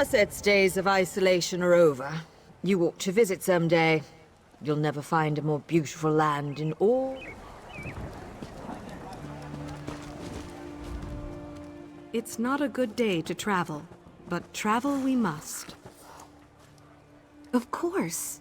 Somerset's days of isolation are over. You ought to visit someday. You'll never find a more beautiful land in all... It's not a good day to travel, but travel we must. Of course.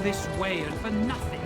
This way and for nothing.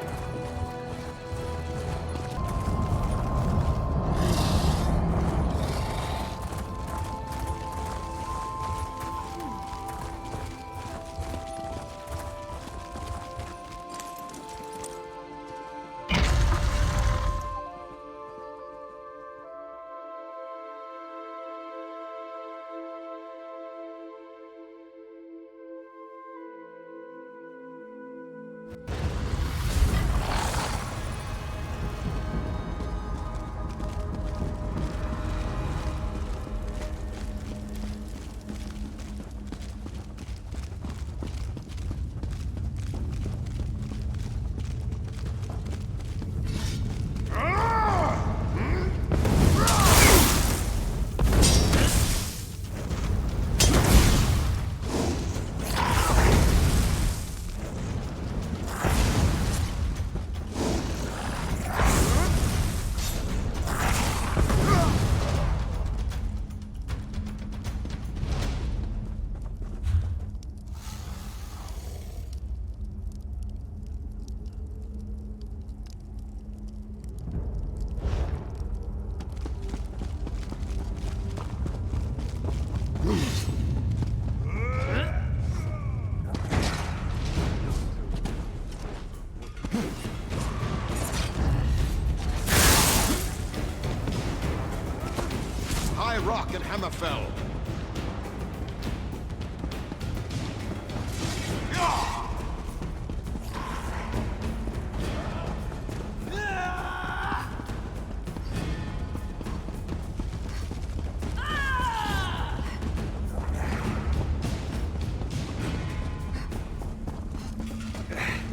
High Rock and Hammerfell.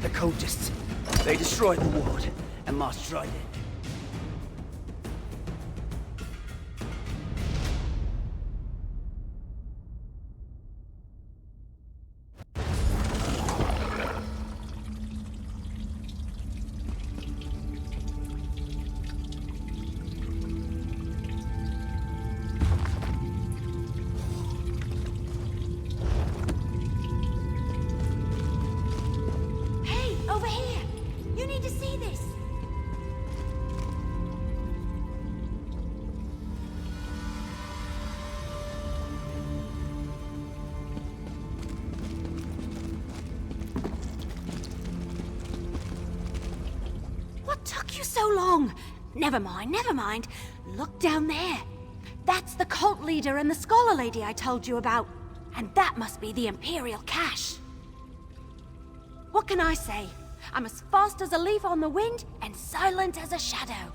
The cultists. They destroyed the ward, and Mars tried it. Over here! You need to see this! What took you so long? Never mind, never mind. Look down there. That's the cult leader and the scholar lady I told you about. And that must be the Imperial cache. What can I say? I'm as fast as a leaf on the wind and silent as a shadow.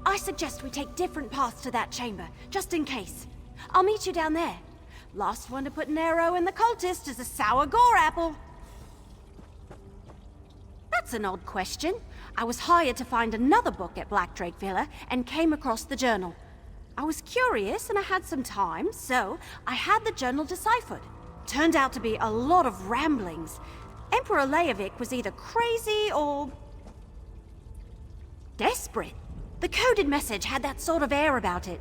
I suggest we take different paths to that chamber, just in case. I'll meet you down there. Last one to put an arrow in the cultist is a sour gore apple. That's an odd question. I was hired to find another book at Black Drake Villa and came across the journal. I was curious and I had some time, so I had the journal deciphered. Turned out to be a lot of ramblings. Emperor Leovic was either crazy or desperate. The coded message had that sort of air about it.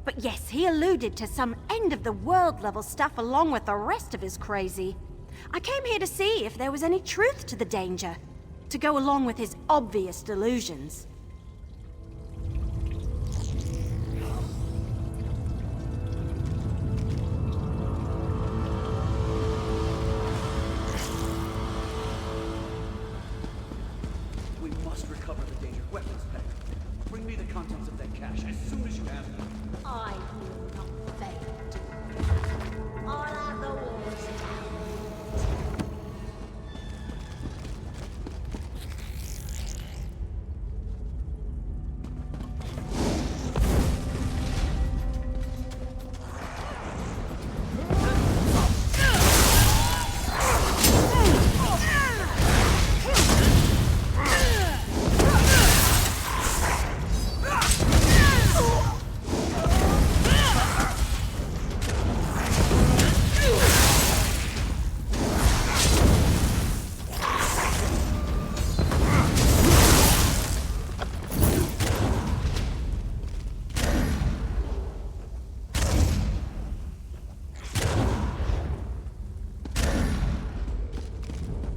But yes, he alluded to some end-of-the-world level stuff along with the rest of his crazy. I came here to see if there was any truth to the danger, to go along with his obvious delusions. We must recover the dangerous weapons pack. Bring me the contents of that cache as soon as you have them. I will not fail. I'll have the walls down.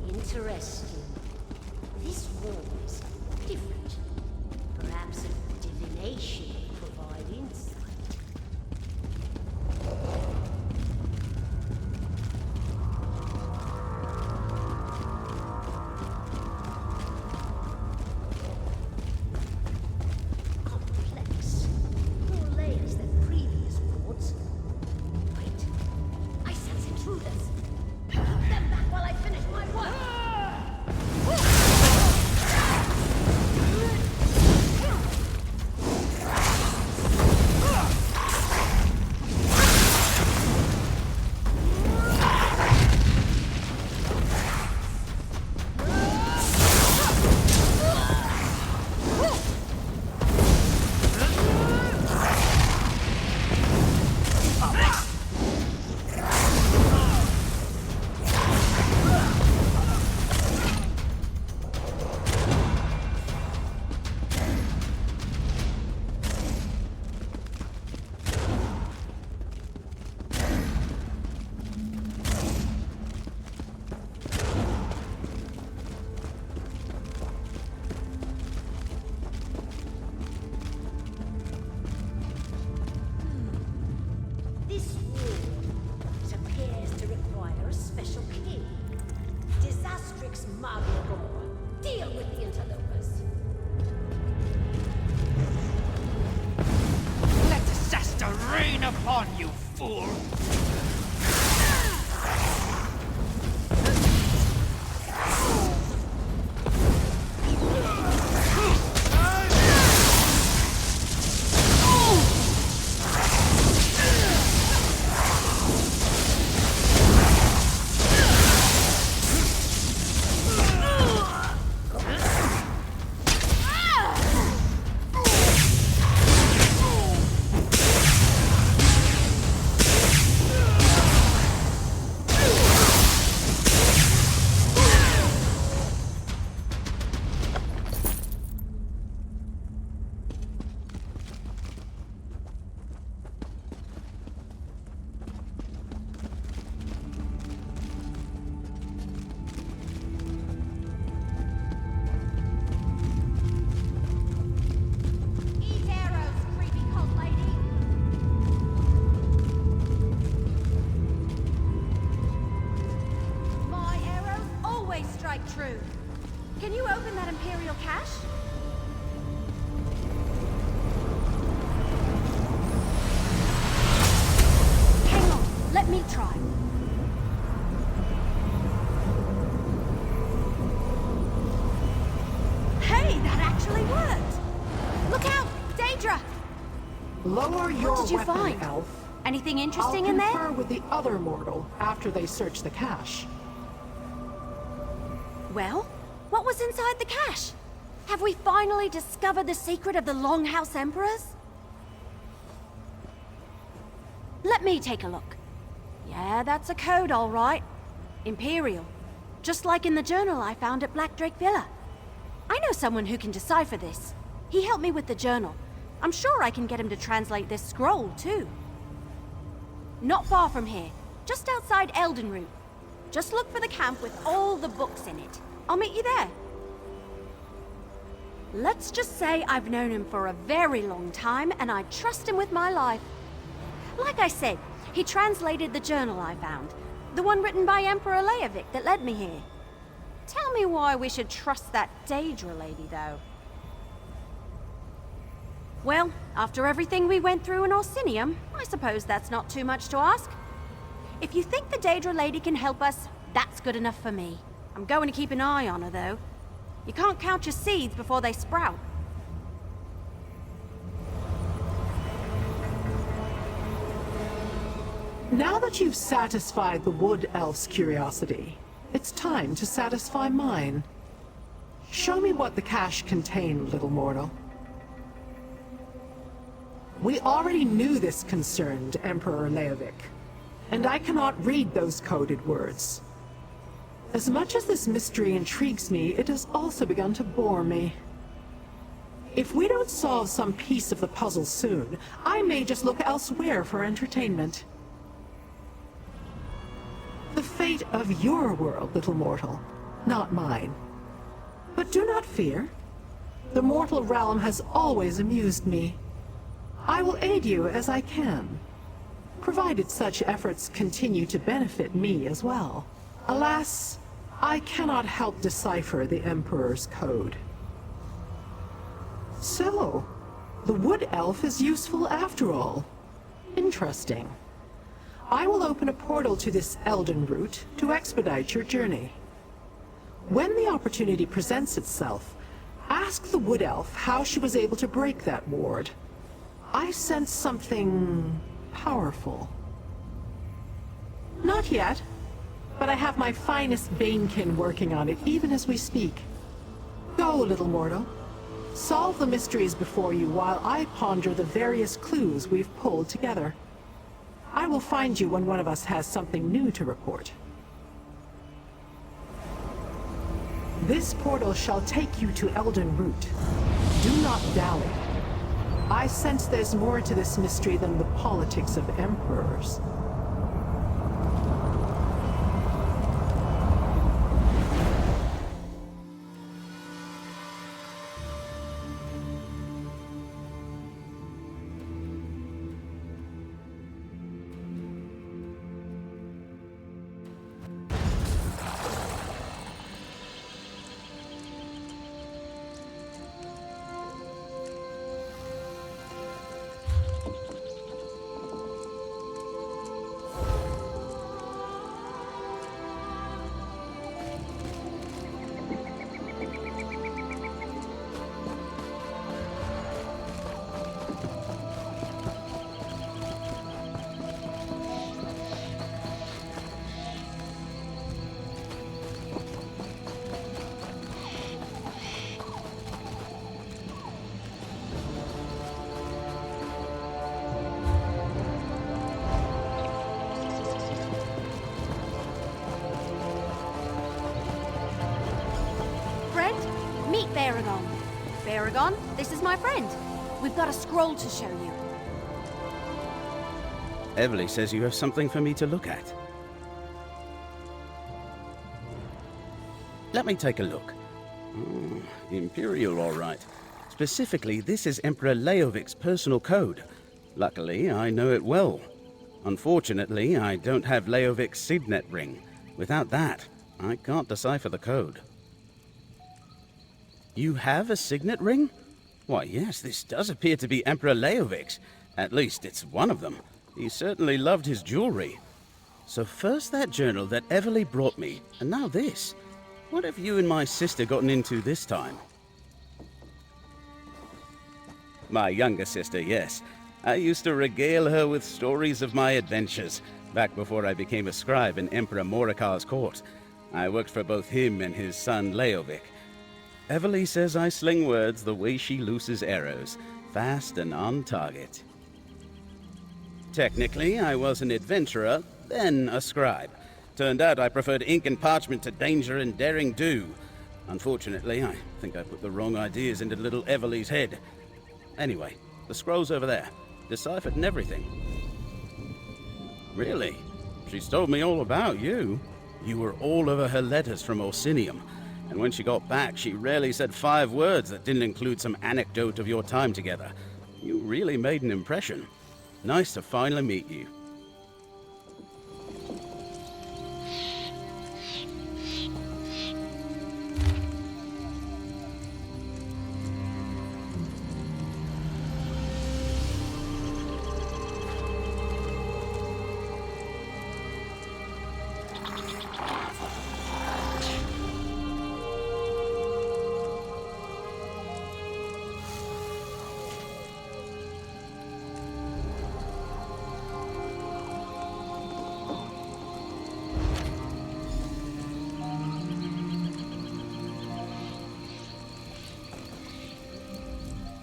Interesting. This wall is different. Perhaps a divination will provide insight. Complex. More layers than previous wards. Wait. I sense intruders. Put them back while I finish my work. This ward appears to require a special key. Disastrix Magogor. Deal with the interlopers. Let disaster reign upon you, fool! Eat arrows, creepy cult lady. My arrows always strike true. Can you open that Imperial cache? Hang on, let me try. Hey, that actually worked! Look out, Daedra! Lower your What did you weapon, find? elf. Anything I'll interesting in confer there? with the other mortal after they search the cache. Well, what was inside the cache? Have we finally discovered the secret of the Longhouse Emperors? Let me take a look. Yeah, that's a code, all right. Imperial. Just like in the journal I found at Black Drake Villa. I know someone who can decipher this. He helped me with the journal. I'm sure I can get him to translate this scroll, too. Not far from here, just outside Eldenroot. Just look for the camp with all the books in it. I'll meet you there. Let's just say I've known him for a very long time, and I trust him with my life. Like I said, he translated the journal I found. The one written by Emperor Leovic that led me here. Tell me why we should trust that Daedra lady, though. Well, after everything we went through in Orsinium, I suppose that's not too much to ask. If you think the Daedra lady can help us, that's good enough for me. I'm going to keep an eye on her, though. You can't count your seeds before they sprout. Now that you've satisfied the wood elf's curiosity, it's time to satisfy mine. Show me what the cache contained, little mortal. We already knew this concerned Emperor Leovic, and I cannot read those coded words. As much as this mystery intrigues me, it has also begun to bore me. If we don't solve some piece of the puzzle soon, I may just look elsewhere for entertainment. The fate of your world, little mortal, not mine. But do not fear. The mortal realm has always amused me. I will aid you as I can, provided such efforts continue to benefit me as well. Alas, I cannot help decipher the Emperor's code. So, the wood elf is useful after all. Interesting. I will open a portal to this Eldenroot to expedite your journey. When the opportunity presents itself, ask the wood elf how she was able to break that ward. I sense something powerful. Not yet, but I have my finest Banekin working on it even as we speak. Go, little mortal. Solve the mysteries before you while I ponder the various clues we've pulled together. I will find you when one of us has something new to report. This portal shall take you to Eldenroot. Do not dally. I sense there's more to this mystery than the politics of emperors. Baragon. Baragon, this is my friend. We've got a scroll to show you. Eveli says you have something for me to look at. Let me take a look. Imperial, all right. Specifically, this is Emperor Leovik's personal code. Luckily, I know it well. Unfortunately, I don't have Leovik's signet ring. Without that, I can't decipher the code. You have a signet ring? Why, yes, this does appear to be Emperor Leovik's. At least it's one of them. He certainly loved his jewelry. So first that journal that Eveli brought me, and now this. What have you and my sister gotten into this time? My younger sister, yes. I used to regale her with stories of my adventures, back before I became a scribe in Emperor Morikar's court. I worked for both him and his son Leovik. Eveli says I sling words the way she looses arrows, fast and on target. Technically, I was an adventurer, then a scribe. Turned out I preferred ink and parchment to danger and daring do. Unfortunately, I think I put the wrong ideas into little Eveli's head. Anyway, the scroll's over there. Deciphered and everything. Really? She's told me all about you. You were all over her letters from Orsinium. And when she got back, she rarely said 5 words that didn't include some anecdote of your time together. You really made an impression. Nice to finally meet you.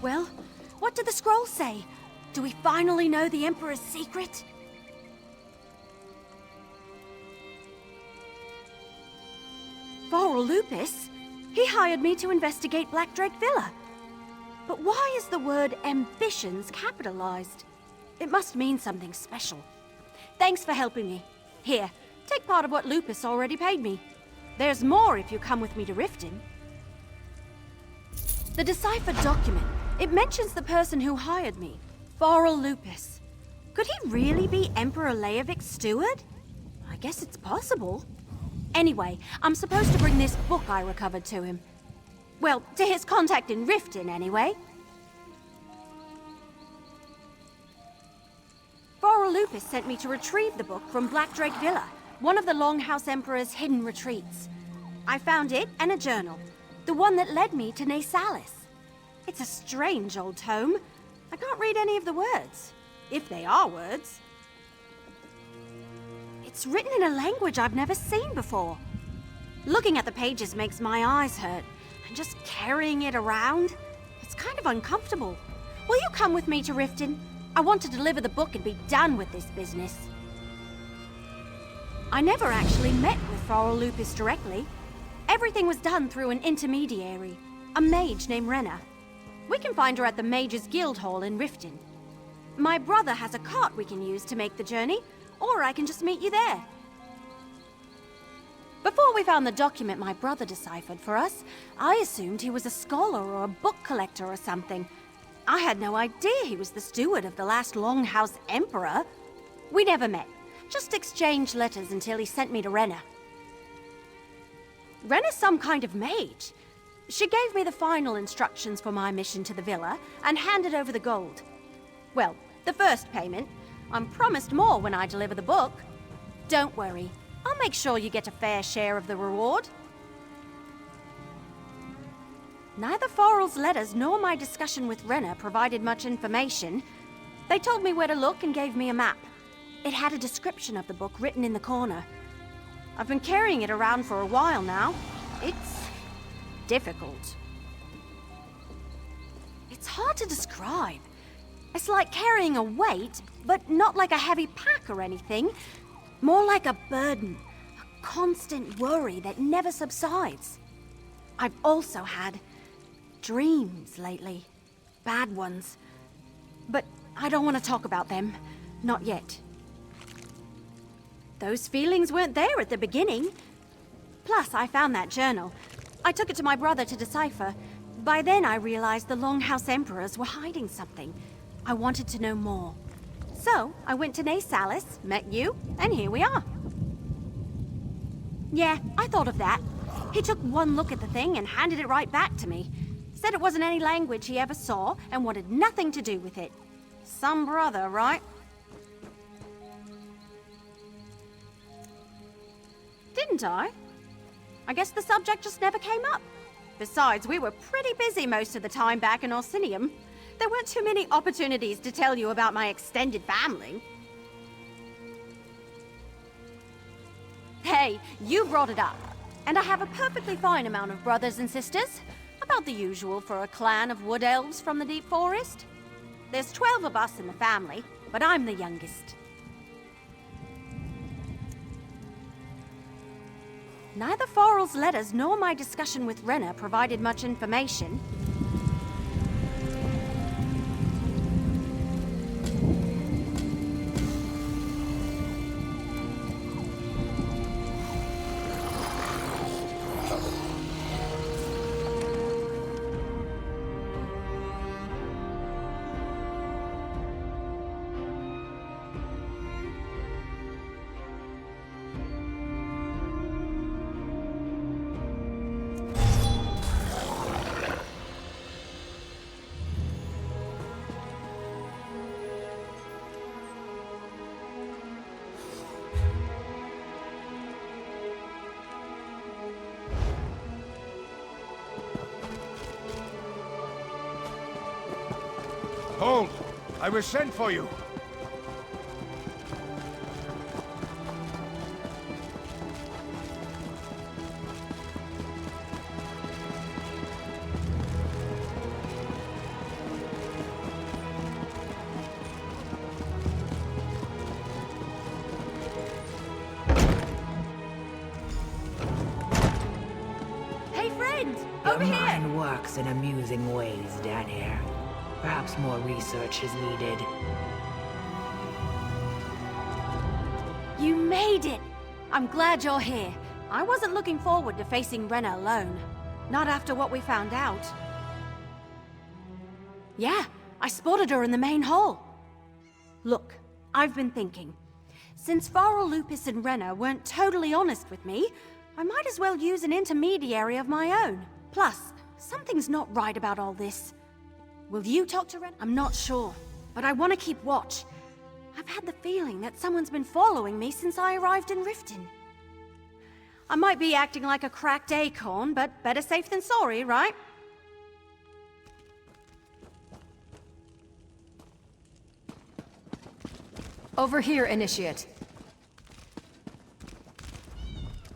Well, what did the scroll say? Do we finally know the Emperor's secret? Varl Lupus? He hired me to investigate Black Drake Villa. But why is the word ambitions capitalized? It must mean something special. Thanks for helping me. Here, take part of what Lupus already paid me. There's more if you come with me to Riften. The deciphered document. It mentions the person who hired me, Varl Lupus. Could he really be Emperor Leovik's steward? I guess it's possible. Anyway, I'm supposed to bring this book I recovered to him. Well, to his contact in Riften, anyway. Varl Lupus sent me to retrieve the book from Black Drake Villa, one of the Longhouse Emperor's hidden retreats. I found it and a journal, the one that led me to Nasalis. It's a strange old tome. I can't read any of the words, if they are words. It's written in a language I've never seen before. Looking at the pages makes my eyes hurt, and just carrying it around, it's kind of uncomfortable. Will you come with me to Riften? I want to deliver the book and be done with this business. I never actually met with Varl Lupus directly. Everything was done through an intermediary, a mage named Renna. We can find her at the Mages Guild Hall in Riften. My brother has a cart we can use to make the journey, or I can just meet you there. Before we found the document my brother deciphered for us, I assumed he was a scholar or a book collector or something. I had no idea he was the steward of the last Longhouse Emperor. We never met, just exchanged letters until he sent me to Renna. Renna's some kind of mage. She gave me the final instructions for my mission to the villa and handed over the gold. Well, the first payment. I'm promised more when I deliver the book. Don't worry, I'll make sure you get a fair share of the reward. Neither Varl's letters nor my discussion with Renna provided much information. They told me where to look and gave me a map. It had a description of the book written in the corner. I've been carrying it around for a while now. It's difficult. It's hard to describe. It's like carrying a weight, but not like a heavy pack or anything. More like a burden, a constant worry that never subsides. I've also had dreams lately. Bad ones. But I don't want to talk about them. Not yet. Those feelings weren't there at the beginning. Plus, I found that journal. I took it to my brother to decipher. By then, I realized the Longhouse Emperors were hiding something. I wanted to know more. So, I went to Naysalis, met you, and here we are. Yeah, I thought of that. He took one look at the thing and handed it right back to me. Said it wasn't any language he ever saw and wanted nothing to do with it. Some brother, right? Didn't I? I guess the subject just never came up. Besides, we were pretty busy most of the time back in Orsinium. There weren't too many opportunities to tell you about my extended family. Hey, you brought it up. And I have a perfectly fine amount of brothers and sisters. About the usual for a clan of wood elves from the deep forest. There's 12 of us in the family, but I'm the youngest. Neither Farrell's letters nor my discussion with Renna provided much information. Hold! I was sent for you! Hey friend! Over Your here! mind works in amusing ways down here. Perhaps more research is needed. You made it! I'm glad you're here. I wasn't looking forward to facing Renna alone. Not after what we found out. Yeah, I spotted her in the main hall. Look, I've been thinking. Since Farrell, Lupus, and Renna weren't totally honest with me, I might as well use an intermediary of my own. Plus, something's not right about all this. Will you talk to Renna? I'm not sure, but I want to keep watch. I've had the feeling that someone's been following me since I arrived in Riften. I might be acting like a cracked acorn, but better safe than sorry, right? Over here, Initiate.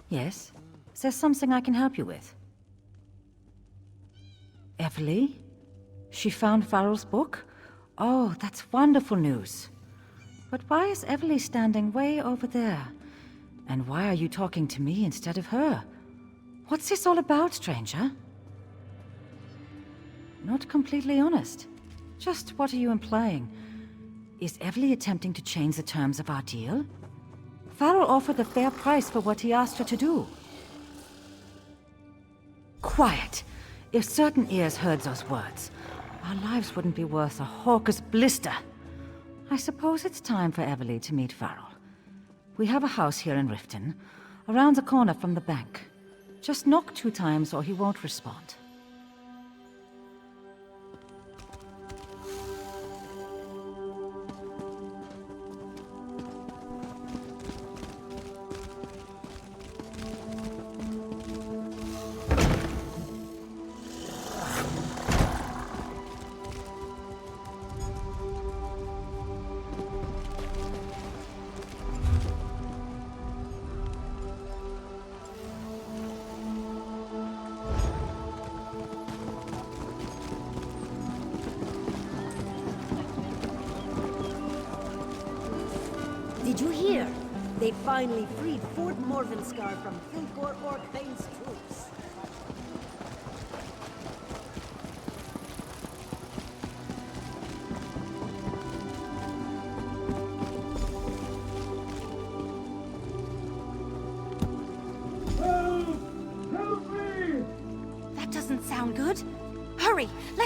Yes? Is there something I can help you with? Eveli? She found Farrell's book? Oh, that's wonderful news. But why is Eveli standing way over there? And why are you talking to me instead of her? What's this all about, stranger? Not completely honest. Just what are you implying? Is Eveli attempting to change the terms of our deal? Farrell offered a fair price for what he asked her to do. Quiet! If certain ears heard those words, our lives wouldn't be worth a hawker's blister. I suppose it's time for Eveli to meet Farrell. We have a house here in Riften, around the corner from the bank. Just knock 2 times or he won't respond. Did you hear? They finally freed Fort Morvenskar from Filkor Orkbane's troops.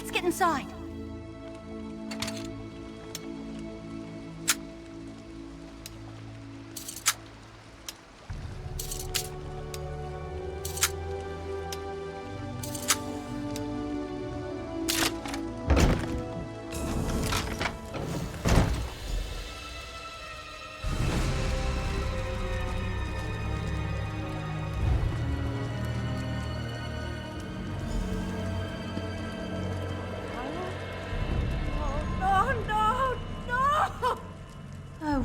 Let's get inside.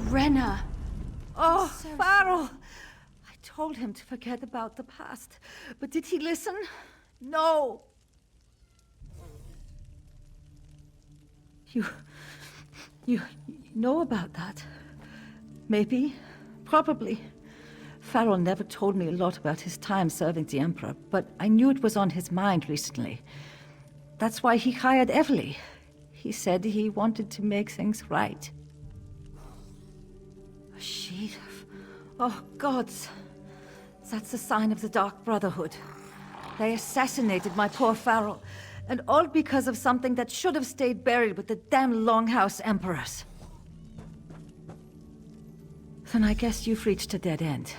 Renna. Oh, Farrell! I told him to forget about the past, but did he listen? No! You know about that? Maybe. Probably. Farrell never told me a lot about his time serving the Emperor, but I knew it was on his mind recently. That's why he hired Eveli. He said he wanted to make things right. A sheet of... Oh, gods. That's a sign of the Dark Brotherhood. They assassinated my poor Farrell, and all because of something that should have stayed buried with the damn Longhouse Emperors. Then I guess you've reached a dead end.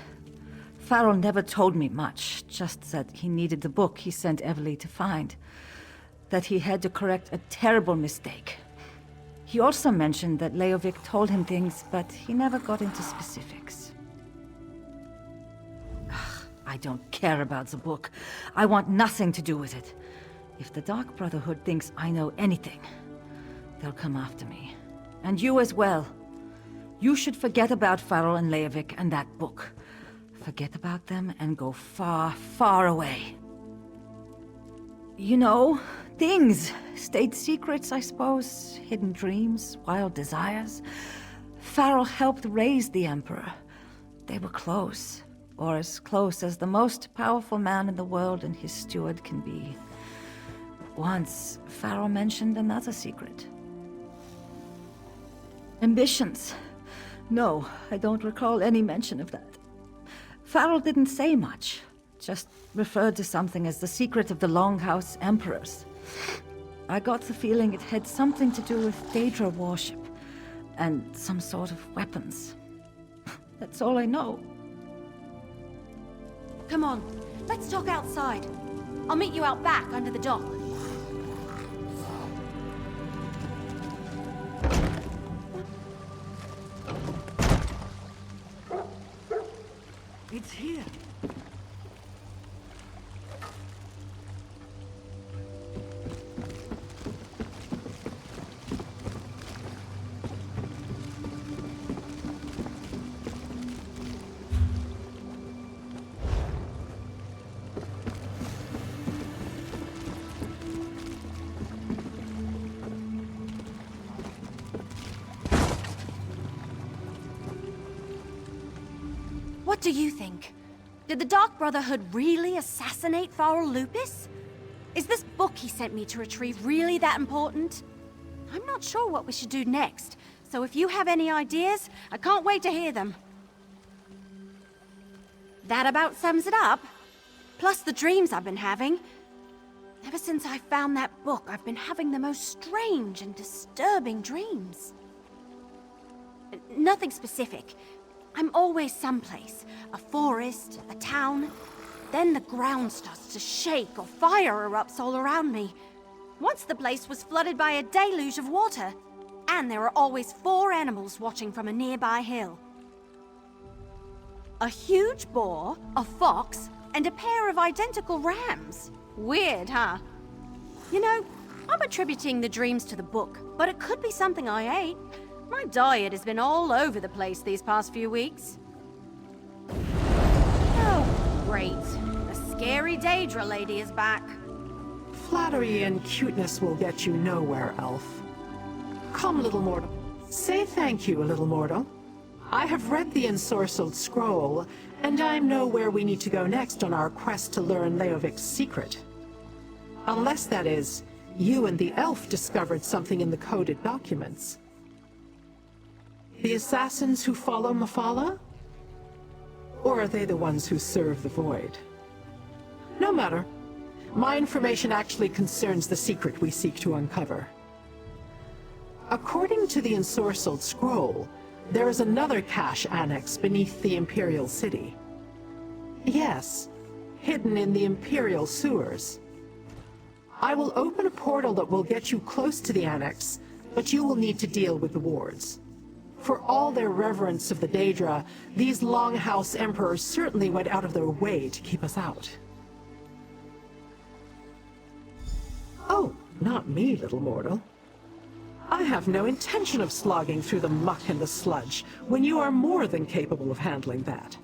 Farrell never told me much, just that he needed the book he sent Eveli to find. That he had to correct a terrible mistake. He also mentioned that Leovic told him things, but he never got into specifics. Ugh, I don't care about the book. I want nothing to do with it. If the Dark Brotherhood thinks I know anything, they'll come after me. And you as well. You should forget about Farrell and Leovic and that book. Forget about them and go far, far away. You know, things. State secrets, I suppose. Hidden dreams, wild desires. Farrell helped raise the Emperor. They were close. Or as close as the most powerful man in the world and his steward can be. Once, Farrell mentioned another secret. Ambitions. No, I don't recall any mention of that. Farrell didn't say much. Just referred to something as the secret of the Longhouse Emperors. I got the feeling it had something to do with Daedra worship, and some sort of weapons. That's all I know. Come on, let's talk outside. I'll meet you out back under the dock. It's here. What do you think? Did the Dark Brotherhood really assassinate Farrell Lupus? Is this book he sent me to retrieve really that important? I'm not sure what we should do next, so if you have any ideas, I can't wait to hear them. That about sums it up. Plus the dreams I've been having. Ever since I found that book, I've been having the most strange and disturbing dreams. Nothing specific. I'm always someplace. A forest, a town. Then the ground starts to shake or fire erupts all around me. Once the place was flooded by a deluge of water. And there are always 4 animals watching from a nearby hill. A huge boar, a fox, and a pair of identical rams. Weird, huh? You know, I'm attributing the dreams to the book, but it could be something I ate. My diet has been all over the place these past few weeks. Oh, great. The scary Daedra lady is back. Flattery and cuteness will get you nowhere, elf. Come, little mortal. Say thank you, little mortal. I have read the ensorcelled scroll, and I know where we need to go next on our quest to learn Leovic's secret. Unless, that is, you and the elf discovered something in the coded documents. The assassins who follow Mephala? Or are they the ones who serve the Void? No matter. My information actually concerns the secret we seek to uncover. According to the ensorcelled scroll, there is another cache annex beneath the Imperial City. Yes, hidden in the Imperial sewers. I will open a portal that will get you close to the annex, but you will need to deal with the wards. For all their reverence of the Daedra, these Longhouse Emperors certainly went out of their way to keep us out. Oh, not me, little mortal. I have no intention of slogging through the muck and the sludge, when you are more than capable of handling that.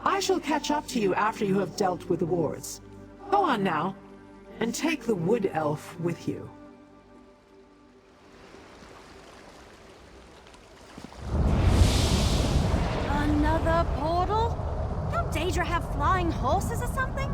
I shall catch up to you after you have dealt with the wards. Go on now, and take the wood elf with you. Another portal? Don't Daedra have flying horses or something?